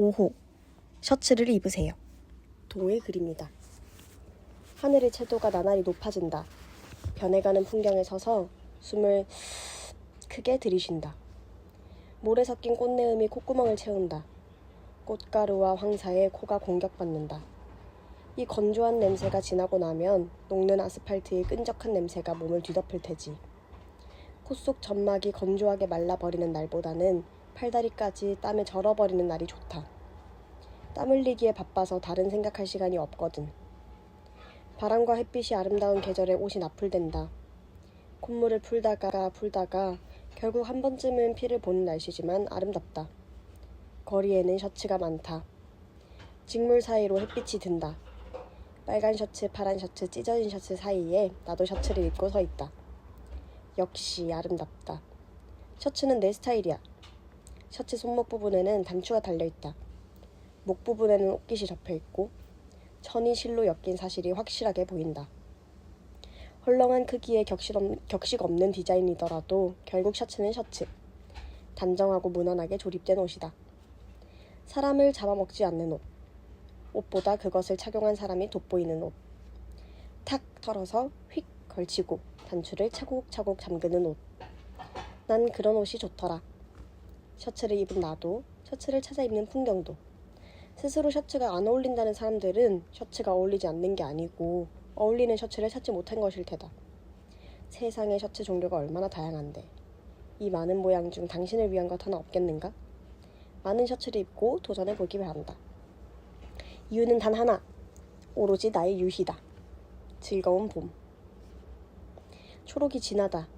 5호 셔츠를 입으세요. 동일 글입니다. 하늘의 채도가 나날이 높아진다. 변해가는 풍경에 서서 숨을 크게 들이쉰다. 모래 섞인 꽃내음이 콧구멍을 채운다. 꽃가루와 황사에 코가 공격받는다. 이 건조한 냄새가 지나고 나면 녹는 아스팔트의 끈적한 냄새가 몸을 뒤덮을 테지. 코 속 점막이 건조하게 말라버리는 날보다는 팔다리까지 땀에 절어버리는 날이 좋다. 땀 흘리기에 바빠서 다른 생각할 시간이 없거든. 바람과 햇빛이 아름다운 계절에 옷이 나풀댄다. 콧물을 풀다가 결국 한 번쯤은 피를 보는 날씨지만 아름답다. 거리에는 셔츠가 많다. 직물 사이로 햇빛이 든다. 빨간 셔츠, 파란 셔츠, 찢어진 셔츠 사이에 나도 셔츠를 입고 서 있다. 역시 아름답다. 셔츠는 내 스타일이야. 셔츠 손목 부분에는 단추가 달려있다. 목 부분에는 옷깃이 접혀있고 천이 실로 엮인 사실이 확실하게 보인다. 헐렁한 크기에 격식 없는 디자인이더라도 결국 셔츠는 셔츠. 단정하고 무난하게 조립된 옷이다. 사람을 잡아먹지 않는 옷. 옷보다 그것을 착용한 사람이 돋보이는 옷. 탁 털어서 휙 걸치고 단추를 차곡차곡 잠그는 옷. 난 그런 옷이 좋더라. 셔츠를 입은 나도, 셔츠를 찾아 입는 풍경도. 스스로 셔츠가 안 어울린다는 사람들은 셔츠가 어울리지 않는 게 아니고 어울리는 셔츠를 찾지 못한 것일 테다. 세상에 셔츠 종류가 얼마나 다양한데 이 많은 모양 중 당신을 위한 것 하나 없겠는가? 많은 셔츠를 입고 도전해보기 바란다. 이유는 단 하나. 오로지 나의 유희다. 즐거운 봄. 초록이 진하다.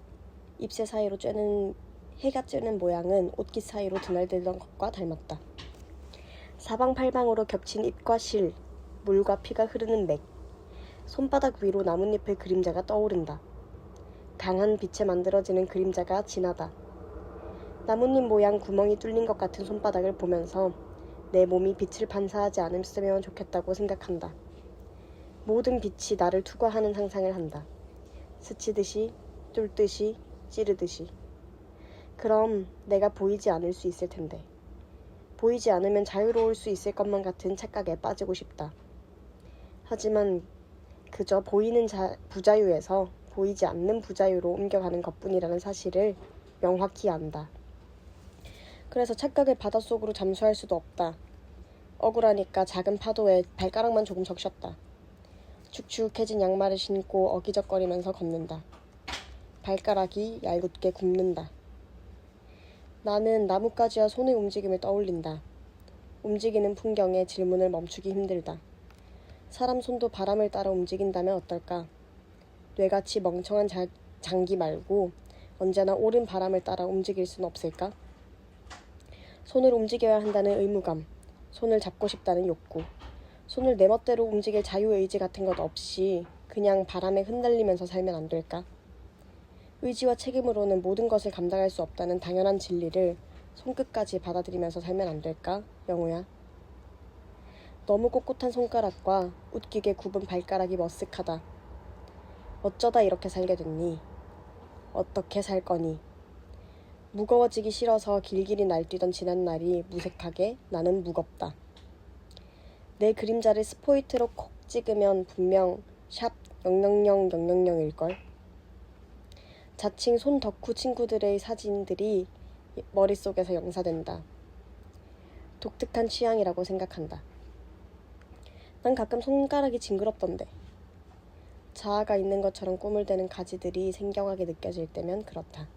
잎새 사이로 해가 쬐는 모양은 옷깃 사이로 드날들던 것과 닮았다. 사방팔방으로 겹친 잎과 실, 물과 피가 흐르는 맥. 손바닥 위로 나뭇잎의 그림자가 떠오른다. 강한 빛에 만들어지는 그림자가 진하다. 나뭇잎 모양 구멍이 뚫린 것 같은 손바닥을 보면서 내 몸이 빛을 반사하지 않았으면 좋겠다고 생각한다. 모든 빛이 나를 투과하는 상상을 한다. 스치듯이, 뚫듯이, 찌르듯이. 그럼 내가 보이지 않을 수 있을 텐데. 보이지 않으면 자유로울 수 있을 것만 같은 착각에 빠지고 싶다. 하지만 그저 보이는 부자유에서 보이지 않는 부자유로 옮겨가는 것뿐이라는 사실을 명확히 안다. 그래서 착각의 바닷속으로 잠수할 수도 없다. 억울하니까 작은 파도에 발가락만 조금 적셨다. 축축해진 양말을 신고 어기적거리면서 걷는다. 발가락이 얄궂게 굽는다. 나는 나뭇가지와 손의 움직임을 떠올린다. 움직이는 풍경에 질문을 멈추기 힘들다. 사람 손도 바람을 따라 움직인다면 어떨까? 뇌같이 멍청한 장기 말고 언제나 옳은 바람을 따라 움직일 순 없을까? 손을 움직여야 한다는 의무감, 손을 잡고 싶다는 욕구, 손을 내 멋대로 움직일 자유의지 같은 것 없이 그냥 바람에 흩날리면서 살면 안 될까? 의지와 책임으로는 모든 것을 감당할 수 없다는 당연한 진리를 손끝까지 받아들이면서 살면 안 될까, 영우야? 너무 꼿꼿한 손가락과 웃기게 굽은 발가락이 머쓱하다. 어쩌다 이렇게 살게 됐니? 어떻게 살 거니? 무거워지기 싫어서 길길이 날뛰던 지난날이 무색하게 나는 무겁다. 내 그림자를 스포이트로 콕 찍으면 분명 샵 00000일걸. 자칭 손 덕후 친구들의 사진들이 머릿속에서 영사된다. 독특한 취향이라고 생각한다. 난 가끔 손가락이 징그럽던데. 자아가 있는 것처럼 꿈을 대는 가지들이 생경하게 느껴질 때면 그렇다.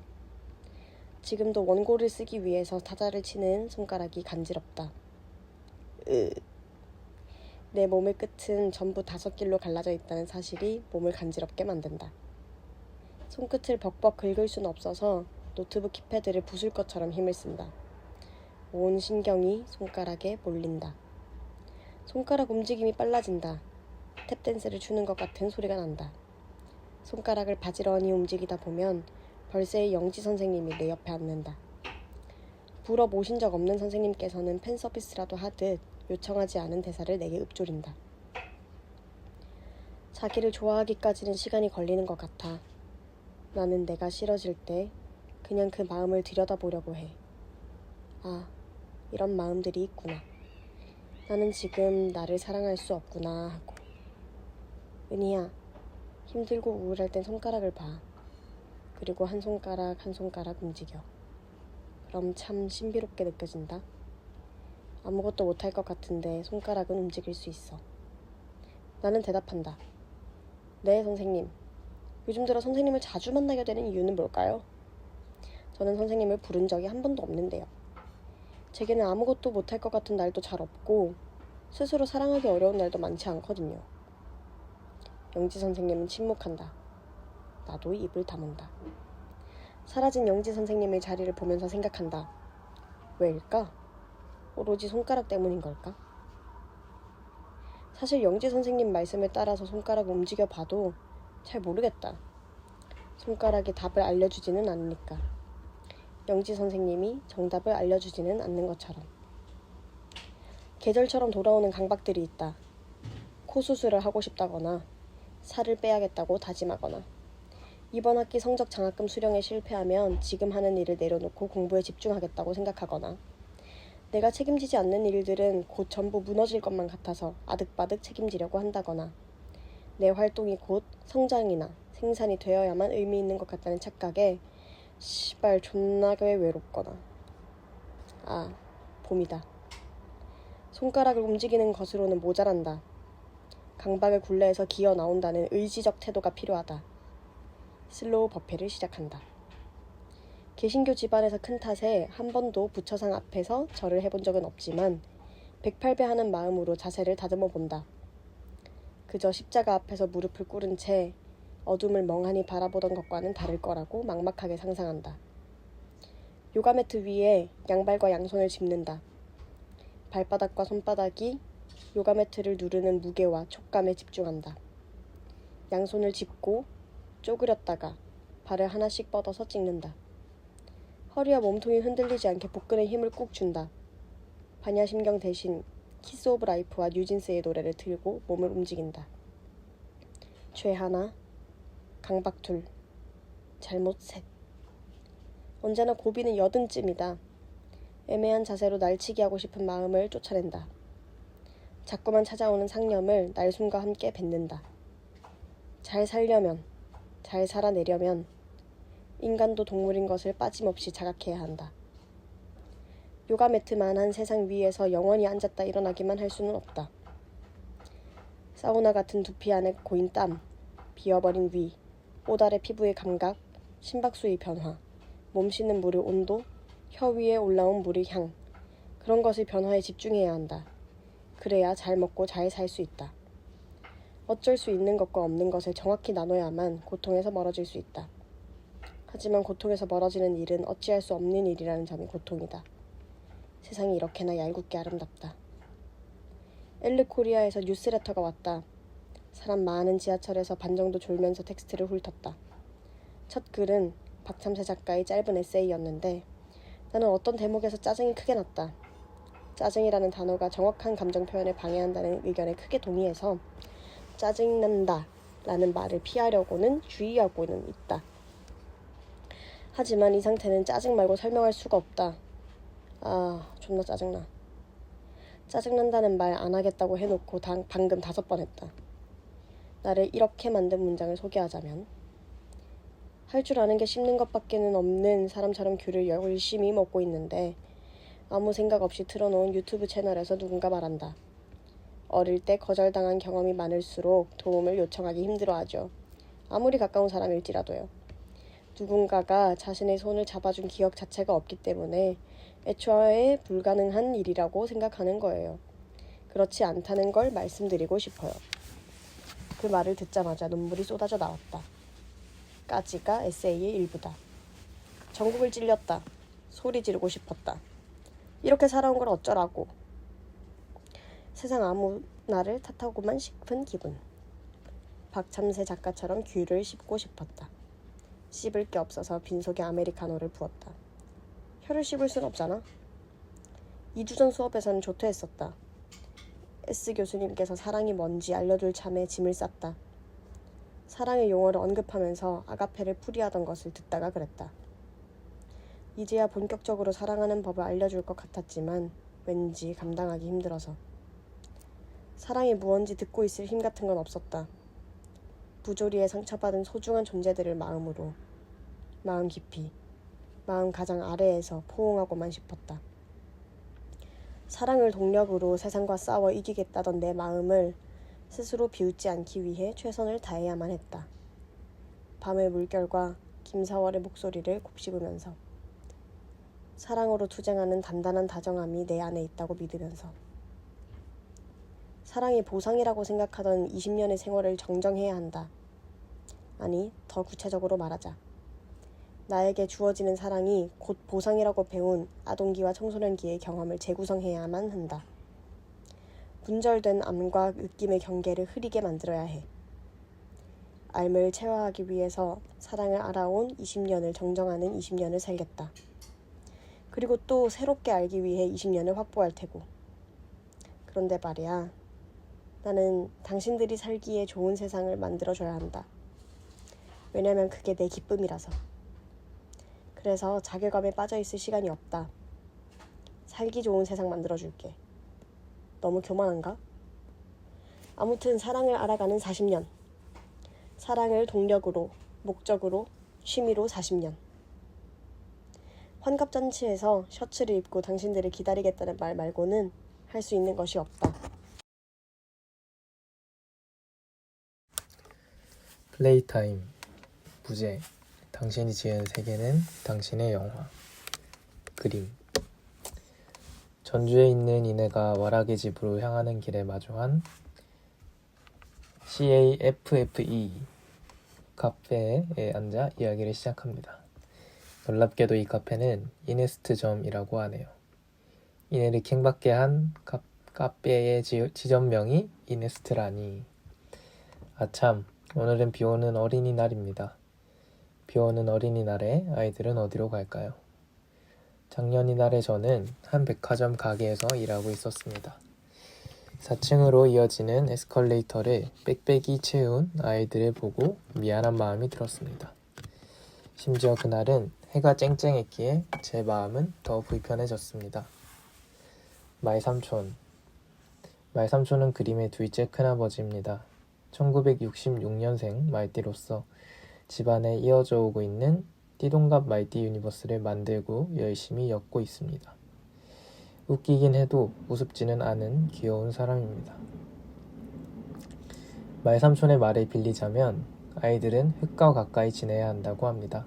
지금도 원고를 쓰기 위해서 타자를 치는 손가락이 간지럽다. 내 몸의 끝은 전부 5길로 갈라져 있다는 사실이 몸을 간지럽게 만든다. 손끝을 벅벅 긁을 순 없어서 노트북 키패드를 부술 것처럼 힘을 쓴다. 온 신경이 손가락에 몰린다. 손가락 움직임이 빨라진다. 탭댄스를 추는 것 같은 소리가 난다. 손가락을 바지런히 움직이다 보면 벌새의 영지 선생님이 내 옆에 앉는다. 부러 모신 적 없는 선생님께서는 팬 서비스라도 하듯 요청하지 않은 대사를 내게 읊조린다. 자기를 좋아하기까지는 시간이 걸리는 것 같아. 나는 내가 싫어질 때 그냥 그 마음을 들여다보려고 해. 아, 이런 마음들이 있구나. 나는 지금 나를 사랑할 수 없구나 하고. 은희야, 힘들고 우울할 땐 손가락을 봐. 그리고 한 손가락 한 손가락 움직여. 그럼 참 신비롭게 느껴진다. 아무것도 못할 것 같은데 손가락은 움직일 수 있어. 나는 대답한다. 네, 선생님. 요즘 들어 선생님을 자주 만나게 되는 이유는 뭘까요? 저는 선생님을 부른 적이 한 번도 없는데요. 제게는 아무것도 못할 것 같은 날도 잘 없고 스스로 사랑하기 어려운 날도 많지 않거든요. 영지 선생님은 침묵한다. 나도 입을 다문다. 사라진 영지 선생님의 자리를 보면서 생각한다. 왜일까? 오로지 손가락 때문인 걸까? 사실 영지 선생님 말씀에 따라서 손가락을 움직여봐도 잘 모르겠다. 손가락이 답을 알려주지는 않으니까. 영지 선생님이 정답을 알려주지는 않는 것처럼. 계절처럼 돌아오는 강박들이 있다. 코 수술을 하고 싶다거나 살을 빼야겠다고 다짐하거나 이번 학기 성적 장학금 수령에 실패하면 지금 하는 일을 내려놓고 공부에 집중하겠다고 생각하거나 내가 책임지지 않는 일들은 곧 전부 무너질 것만 같아서 아득바득 책임지려고 한다거나 내 활동이 곧 성장이나 생산이 되어야만 의미 있는 것 같다는 착각에 씨발 존나게 외롭거나. 아, 봄이다. 손가락을 움직이는 것으로는 모자란다. 강박을 굴레에서 기어 나온다는 의지적 태도가 필요하다. 슬로우 버페를 시작한다. 개신교 집안에서 큰 탓에 한 번도 부처상 앞에서 절을 해본 적은 없지만 108배 하는 마음으로 자세를 다듬어 본다. 그저 십자가 앞에서 무릎을 꿇은 채 어둠을 멍하니 바라보던 것과는 다를 거라고 막막하게 상상한다. 요가 매트 위에 양발과 양손을 짚는다. 발바닥과 손바닥이 요가 매트를 누르는 무게와 촉감에 집중한다. 양손을 짚고 쪼그렸다가 발을 하나씩 뻗어서 찍는다. 허리와 몸통이 흔들리지 않게 복근에 힘을 꾹 준다. 반야심경 대신 키스 오브 라이프와 뉴진스의 노래를 틀고 몸을 움직인다. 죄 하나, 강박 둘, 잘못 셋. 언제나 고비는 여든쯤이다. 애매한 자세로 날치기 하고 싶은 마음을 쫓아낸다. 자꾸만 찾아오는 상념을 날숨과 함께 뱉는다. 잘 살려면, 잘 살아내려면 인간도 동물인 것을 빠짐없이 자각해야 한다. 요가 매트만한 세상 위에서 영원히 앉았다 일어나기만 할 수는 없다. 사우나 같은 두피 안에 고인 땀, 비어버린 위, 옷 아래 피부의 감각, 심박수의 변화, 몸 씻는 물의 온도, 혀 위에 올라온 물의 향, 그런 것의 변화에 집중해야 한다. 그래야 잘 먹고 잘 살 수 있다. 어쩔 수 있는 것과 없는 것을 정확히 나눠야만 고통에서 멀어질 수 있다. 하지만 고통에서 멀어지는 일은 어찌할 수 없는 일이라는 점이 고통이다. 세상이 이렇게나 얄궂게 아름답다. 엘르코리아에서 뉴스레터가 왔다. 사람 많은 지하철에서 반 정도 졸면서 텍스트를 훑었다. 첫 글은 박참새 작가의 짧은 에세이였는데 나는 어떤 대목에서 짜증이 크게 났다. 짜증이라는 단어가 정확한 감정 표현을 방해한다는 의견에 크게 동의해서 짜증난다 라는 말을 피하려고는 주의하고는 있다. 하지만 이 상태는 짜증 말고 설명할 수가 없다. 아, 존나 짜증나. 짜증난다는 말 안 하겠다고 해놓고 방금 5번 했다. 나를 이렇게 만든 문장을 소개하자면 할 줄 아는 게 씹는 것밖에는 없는 사람처럼 귤을 열심히 먹고 있는데 아무 생각 없이 틀어놓은 유튜브 채널에서 누군가 말한다. 어릴 때 거절당한 경험이 많을수록 도움을 요청하기 힘들어하죠. 아무리 가까운 사람일지라도요. 누군가가 자신의 손을 잡아준 기억 자체가 없기 때문에 애초에 불가능한 일이라고 생각하는 거예요. 그렇지 않다는 걸 말씀드리고 싶어요. 그 말을 듣자마자 눈물이 쏟아져 나왔다. 까지가 에세이의 일부다. 전국을 찔렸다. 소리 지르고 싶었다. 이렇게 살아온 걸 어쩌라고. 세상 아무 나를 탓하고만 싶은 기분. 박참새 작가처럼 귤을 씹고 싶었다. 씹을 게 없어서 빈속에 아메리카노를 부었다. 혀를 씹을 순 없잖아. 2주 전 수업에서는 조퇴했었다. S 교수님께서 사랑이 뭔지 알려줄 참에 짐을 쌌다. 사랑의 용어를 언급하면서 아가페를 풀이하던 것을 듣다가 그랬다. 이제야 본격적으로 사랑하는 법을 알려줄 것 같았지만 왠지 감당하기 힘들어서. 사랑이 무언지 듣고 있을 힘 같은 건 없었다. 부조리에 상처받은 소중한 존재들을 마음으로, 마음 깊이, 마음 가장 아래에서 포옹하고만 싶었다. 사랑을 동력으로 세상과 싸워 이기겠다던 내 마음을 스스로 비웃지 않기 위해 최선을 다해야만 했다. 밤의 물결과 김사월의 목소리를 곱씹으면서 사랑으로 투쟁하는 단단한 다정함이 내 안에 있다고 믿으면서 사랑이 보상이라고 생각하던 20년의 생활을 정정해야 한다. 아니, 더 구체적으로 말하자. 나에게 주어지는 사랑이 곧 보상이라고 배운 아동기와 청소년기의 경험을 재구성해야만 한다. 분절된 암과 느낌의 경계를 흐리게 만들어야 해. 삶을 체화하기 위해서 사랑을 알아온 20년을 정정하는 20년을 살겠다. 그리고 또 새롭게 알기 위해 20년을 확보할 테고. 그런데 말이야, 나는 당신들이 살기에 좋은 세상을 만들어줘야 한다. 왜냐면 그게 내 기쁨이라서. 그래서 자괴감에 빠져있을 시간이 없다. 살기 좋은 세상 만들어줄게. 너무 교만한가? 아무튼 사랑을 알아가는 40년. 사랑을 동력으로, 목적으로, 취미로 40년. 환갑잔치에서 셔츠를 입고 당신들을 기다리겠다는 말 말고는 할 수 있는 것이 없다. 플레이타임. 부제. 당신이 지은 세계는 당신의 영화. 그림. 전주에 있는 이내가 와락의 집으로 향하는 길에 마주한 CAFFE 카페에 앉아 이야기를 시작합니다. 놀랍게도 이 카페는 이네스트점이라고 하네요. 이내를 킹받게 한 카페의 지점명이 이네스트라니. 아참, 오늘은 비오는 어린이날입니다. 비오는 어린이날에 아이들은 어디로 갈까요? 작년 이날에 저는 한 백화점 가게에서 일하고 있었습니다. 4층으로 이어지는 에스컬레이터를 빽빽이 채운 아이들을 보고 미안한 마음이 들었습니다. 심지어 그날은 해가 쨍쨍했기에 제 마음은 더 불편해졌습니다. 말삼촌은 그림의 둘째 큰아버지입니다. 1966년생 말띠로서 집안에 이어져 오고 있는 띠동갑 말띠 유니버스를 만들고 열심히 엮고 있습니다. 웃기긴 해도 우습지는 않은 귀여운 사람입니다. 말삼촌의 말을 빌리자면 아이들은 흙과 가까이 지내야 한다고 합니다.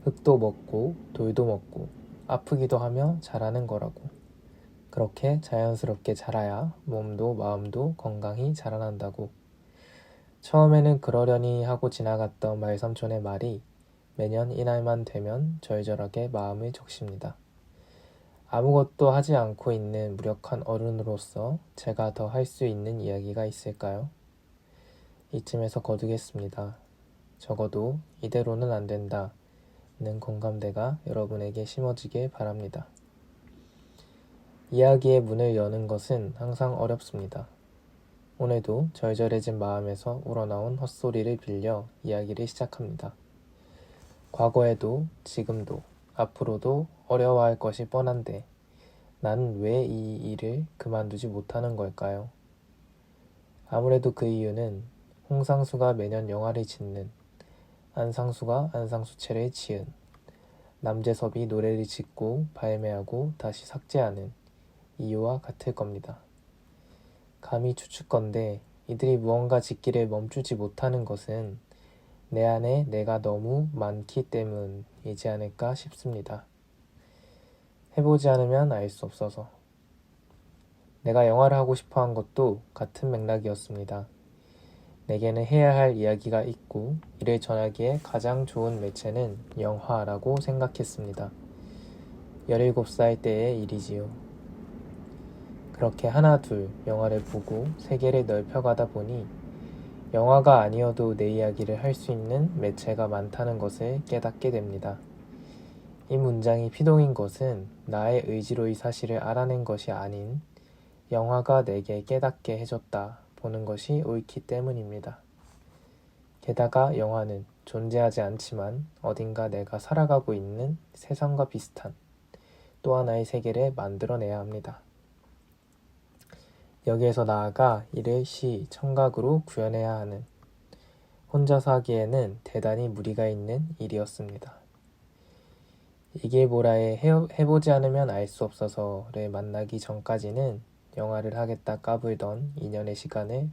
흙도 먹고 돌도 먹고 아프기도 하며 자라는 거라고. 그렇게 자연스럽게 자라야 몸도 마음도 건강히 자라난다고. 처음에는 그러려니 하고 지나갔던 말삼촌의 말이 매년 이날만 되면 절절하게 마음을 적십니다. 아무것도 하지 않고 있는 무력한 어른으로서 제가 더 할 수 있는 이야기가 있을까요? 이쯤에서 거두겠습니다. 적어도 이대로는 안 된다는 공감대가 여러분에게 심어지길 바랍니다. 이야기의 문을 여는 것은 항상 어렵습니다. 오늘도 절절해진 마음에서 우러나온 헛소리를 빌려 이야기를 시작합니다. 과거에도 지금도 앞으로도 어려워할 것이 뻔한데 난 왜 이 일을 그만두지 못하는 걸까요? 아무래도 그 이유는 홍상수가 매년 영화를 짓는, 안상수가 안상수채를 지은, 남재섭이 노래를 짓고 발매하고 다시 삭제하는 이유와 같을 겁니다. 감히 추측건대 이들이 무언가 짓기를 멈추지 못하는 것은 내 안에 내가 너무 많기 때문이지 않을까 싶습니다. 해보지 않으면 알 수 없어서. 내가 영화를 하고 싶어 한 것도 같은 맥락이었습니다. 내게는 해야 할 이야기가 있고 이를 전하기에 가장 좋은 매체는 영화라고 생각했습니다. 17살 때의 일이지요. 그렇게 하나 둘 영화를 보고 세계를 넓혀가다 보니 영화가 아니어도 내 이야기를 할 수 있는 매체가 많다는 것을 깨닫게 됩니다. 이 문장이 피동인 것은 나의 의지로 이 사실을 알아낸 것이 아닌 영화가 내게 깨닫게 해줬다 보는 것이 옳기 때문입니다. 게다가 영화는 존재하지 않지만 어딘가 내가 살아가고 있는 세상과 비슷한 또 하나의 세계를 만들어내야 합니다. 여기에서 나아가 이를 시, 청각으로 구현해야 하는 혼자서 하기에는 대단히 무리가 있는 일이었습니다. 이게 뭐라에 해보지 않으면 알 수 없어서를 만나기 전까지는 영화를 하겠다 까불던 2년의 시간을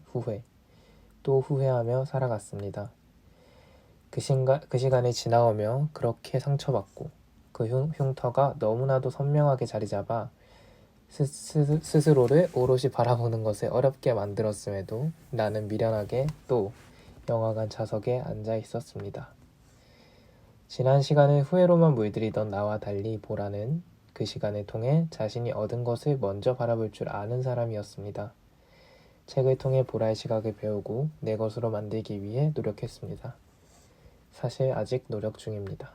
또 후회하며 살아갔습니다. 그 시간이 지나오며 그렇게 상처받고 그 흉터가 너무나도 선명하게 자리잡아 스스로를 오롯이 바라보는 것을 어렵게 만들었음에도 나는 미련하게 또 영화관 좌석에 앉아 있었습니다. 지난 시간을 후회로만 물들이던 나와 달리 보라는 그 시간을 통해 자신이 얻은 것을 먼저 바라볼 줄 아는 사람이었습니다. 책을 통해 보라의 시각을 배우고 내 것으로 만들기 위해 노력했습니다. 사실 아직 노력 중입니다.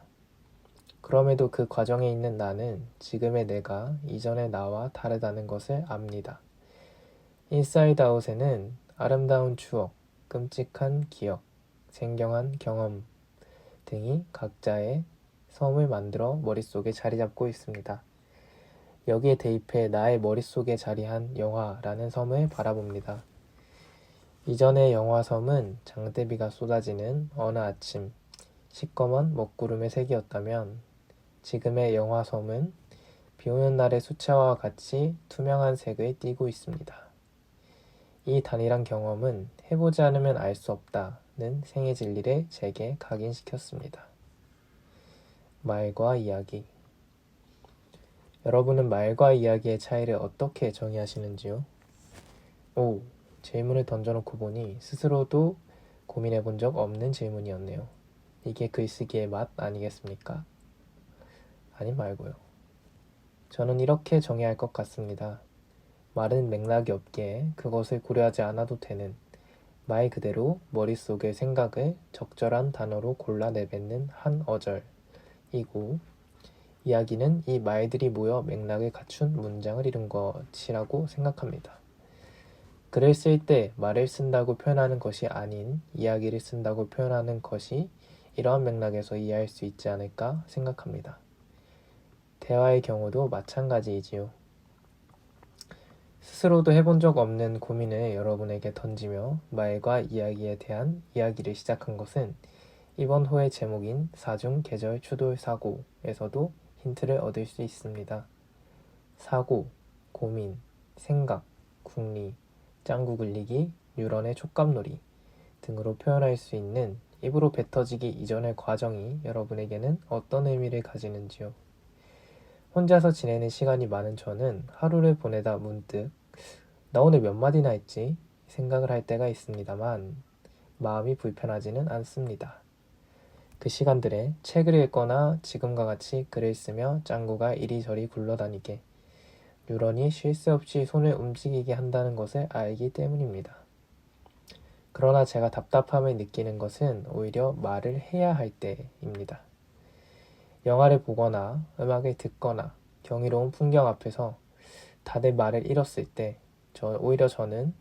그럼에도 그 과정에 있는 나는 지금의 내가 이전의 나와 다르다는 것을 압니다. 인사이드 아웃에는 아름다운 추억, 끔찍한 기억, 생경한 경험 등이 각자의 섬을 만들어 머릿속에 자리 잡고 있습니다. 여기에 대입해 나의 머릿속에 자리한 영화라는 섬을 바라봅니다. 이전의 영화 섬은 장대비가 쏟아지는 어느 아침 시꺼먼 먹구름의 색이었다면 지금의 영화 섬은 비오는 날의 수채화와 같이 투명한 색을 띠고 있습니다. 이 단일한 경험은 해보지 않으면 알 수 없다는 생애 진리를 제게 각인시켰습니다. 말과 이야기. 여러분은 말과 이야기의 차이를 어떻게 정의하시는지요? 질문을 던져놓고 보니 스스로도 고민해본 적 없는 질문이었네요. 이게 글쓰기의 맛 아니겠습니까? 아니 말고요. 저는 이렇게 정의할 것 같습니다. 말은 맥락이 없기에 그것을 고려하지 않아도 되는 말 그대로 머릿속의 생각을 적절한 단어로 골라 내뱉는 한 어절이고 이야기는 이 말들이 모여 맥락을 갖춘 문장을 이룬 것이라고 생각합니다. 글을 쓸 때 말을 쓴다고 표현하는 것이 아닌 이야기를 쓴다고 표현하는 것이 이러한 맥락에서 이해할 수 있지 않을까 생각합니다. 대화의 경우도 마찬가지이지요. 스스로도 해본 적 없는 고민을 여러분에게 던지며 말과 이야기에 대한 이야기를 시작한 것은 이번 호의 제목인 사중 계절 추돌 사고에서도 힌트를 얻을 수 있습니다. 사고, 고민, 생각, 궁리, 짱구 굴리기, 뉴런의 촉감놀이 등으로 표현할 수 있는 입으로 뱉어지기 이전의 과정이 여러분에게는 어떤 의미를 가지는지요? 혼자서 지내는 시간이 많은 저는 하루를 보내다 문득 나 오늘 몇 마디나 했지? 생각을 할 때가 있습니다만 마음이 불편하지는 않습니다. 그 시간들에 책을 읽거나 지금과 같이 글을 쓰며 짱구가 이리저리 굴러다니게 뉴런이 쉴 새 없이 손을 움직이게 한다는 것을 알기 때문입니다. 그러나 제가 답답함을 느끼는 것은 오히려 말을 해야 할 때입니다. 영화를 보거나 음악을 듣거나 경이로운 풍경 앞에서 다들 말을 잃었을 때 오히려 저는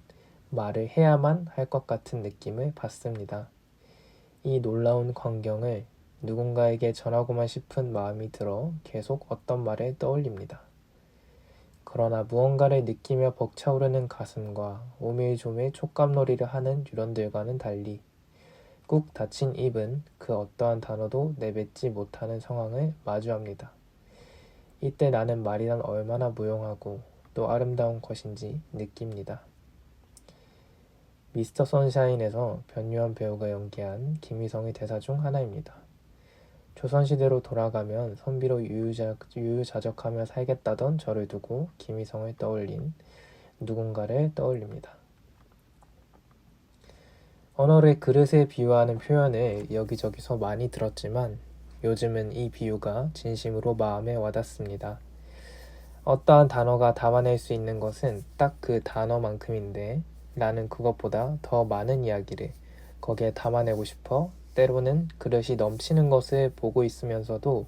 말을 해야만 할 것 같은 느낌을 받습니다. 이 놀라운 광경을 누군가에게 전하고만 싶은 마음이 들어 계속 어떤 말을 떠올립니다. 그러나 무언가를 느끼며 벅차오르는 가슴과 오밀조밀 촉감놀이를 하는 유런들과는 달리 꾹 닫힌 입은 그 어떠한 단어도 내뱉지 못하는 상황을 마주합니다. 이때 나는 말이란 얼마나 무용하고 또 아름다운 것인지 느낍니다. 미스터 선샤인에서 변요한 배우가 연기한 김희성의 대사 중 하나입니다. 조선시대로 돌아가면 선비로 유유자적하며 살겠다던 저를 두고 김희성을 떠올린 누군가를 떠올립니다. 언어를 그릇에 비유하는 표현을 여기저기서 많이 들었지만 요즘은 이 비유가 진심으로 마음에 와닿습니다. 어떠한 단어가 담아낼 수 있는 것은 딱 그 단어만큼인데 나는 그것보다 더 많은 이야기를 거기에 담아내고 싶어 때로는 그릇이 넘치는 것을 보고 있으면서도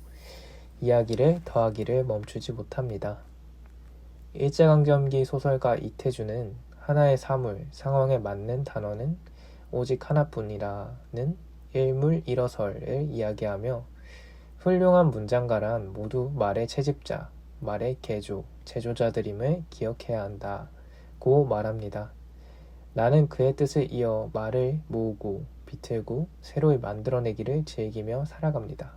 이야기를 더하기를 멈추지 못합니다. 일제강점기 소설가 이태주는 하나의 사물, 상황에 맞는 단어는 오직 하나뿐이라는 일물일어설을 이야기하며 훌륭한 문장가란 모두 말의 채집자, 말의 개조, 제조자들임을 기억해야 한다고 고 말합니다. 나는 그의 뜻을 이어 말을 모으고 비틀고 새로이 만들어내기를 즐기며 살아갑니다.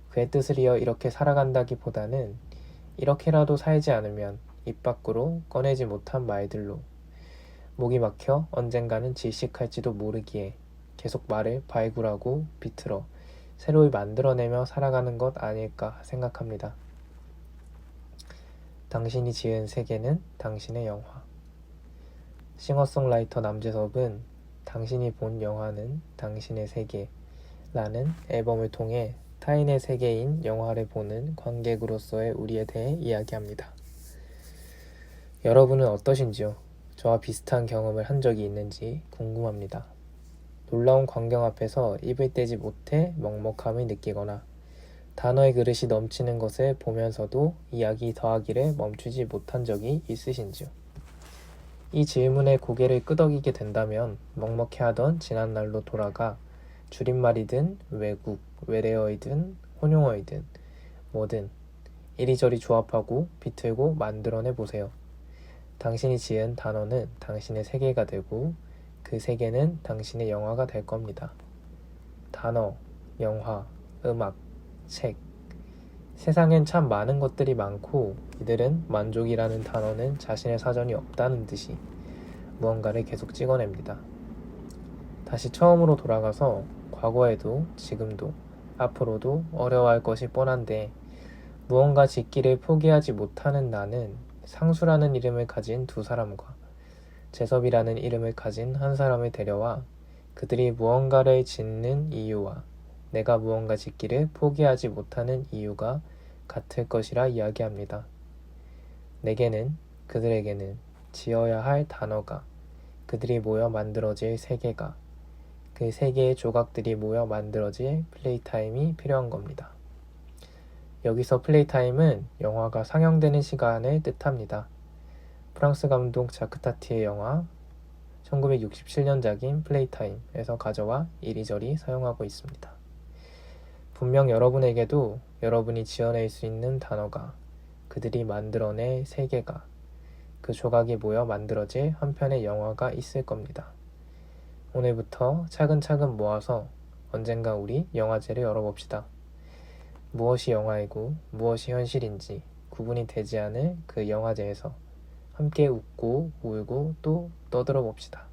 그의 뜻을 이어 이렇게 살아간다기보다는 이렇게라도 살지 않으면 입 밖으로 꺼내지 못한 말들로 목이 막혀 언젠가는 질식할지도 모르기에 계속 말을 발굴하고 비틀어 새로이 만들어내며 살아가는 것 아닐까 생각합니다. 당신이 지은 세계는 당신의 영화. 싱어송라이터 남재섭은 당신이 본 영화는 당신의 세계라는 앨범을 통해 타인의 세계인 영화를 보는 관객으로서의 우리에 대해 이야기합니다. 여러분은 어떠신지요? 저와 비슷한 경험을 한 적이 있는지 궁금합니다. 놀라운 광경 앞에서 입을 떼지 못해 먹먹함을 느끼거나 단어의 그릇이 넘치는 것을 보면서도 이야기 더하기를 멈추지 못한 적이 있으신지요? 이 질문에 고개를 끄덕이게 된다면 먹먹해하던 지난날로 돌아가 줄임말이든 외국, 외래어이든 혼용어이든 뭐든 이리저리 조합하고 비틀고 만들어내 보세요. 당신이 지은 단어는 당신의 세계가 되고 그 세계는 당신의 영화가 될 겁니다. 단어, 영화, 음악, 책. 세상엔 참 많은 것들이 많고 이들은 만족이라는 단어는 자신의 사전이 없다는 듯이 무언가를 계속 찍어냅니다. 다시 처음으로 돌아가서 과거에도 지금도 앞으로도 어려워할 것이 뻔한데 무언가 짓기를 포기하지 못하는 나는 상수라는 이름을 가진 두 사람과 재섭이라는 이름을 가진 한 사람을 데려와 그들이 무언가를 짓는 이유와 내가 무언가 짓기를 포기하지 못하는 이유가 같을 것이라 이야기합니다. 내게는 그들에게는 지어야 할 단어가 그들이 모여 만들어질 세계가 그 세계의 조각들이 모여 만들어질 플레이타임이 필요한 겁니다. 여기서 플레이타임은 영화가 상영되는 시간을 뜻합니다. 프랑스 감독 자크 타티의 영화 1967년작인 플레이타임에서 가져와 이리저리 사용하고 있습니다. 분명 여러분에게도 여러분이 지어낼 수 있는 단어가 그들이 만들어낼 세계가 그 조각이 모여 만들어질 한 편의 영화가 있을 겁니다. 오늘부터 차근차근 모아서 언젠가 우리 영화제를 열어봅시다. 무엇이 영화이고 무엇이 현실인지 구분이 되지 않을 그 영화제에서 함께 웃고 울고 또 떠들어 봅시다.